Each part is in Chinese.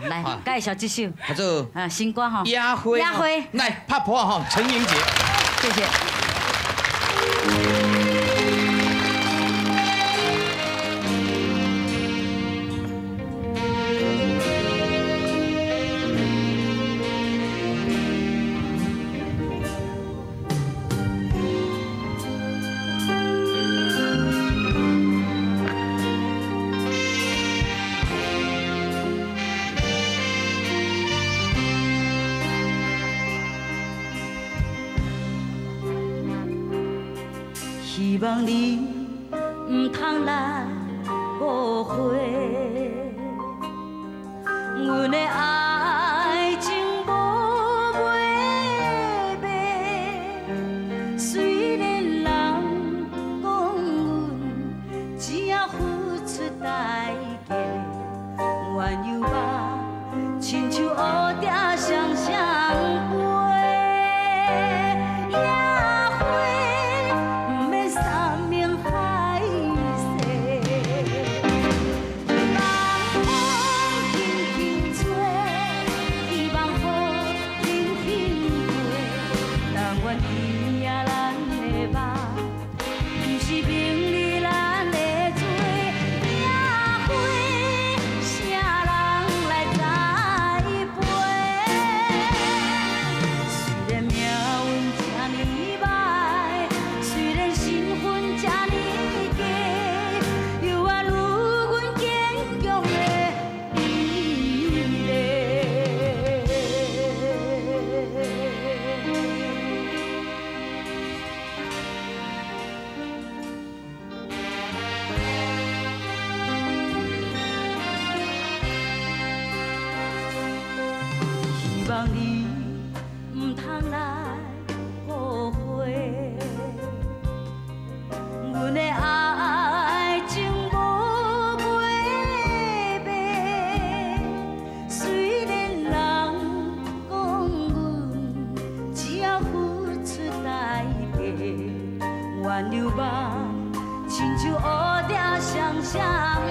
来介绍这首，叫做新歌哈。亚辉，亚辉，来拍婆哈，陈英杰，谢谢。希望你唔通来误会，阮的爱情无买卖。虽然人讲阮只要付出代价，原犹吧，亲像乌蝶双双飞。 希望你唔通来误会，阮的爱情无买卖。虽然人讲阮只要付出代价，原犹吧，亲像乌蝶双双飞。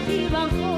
希望风。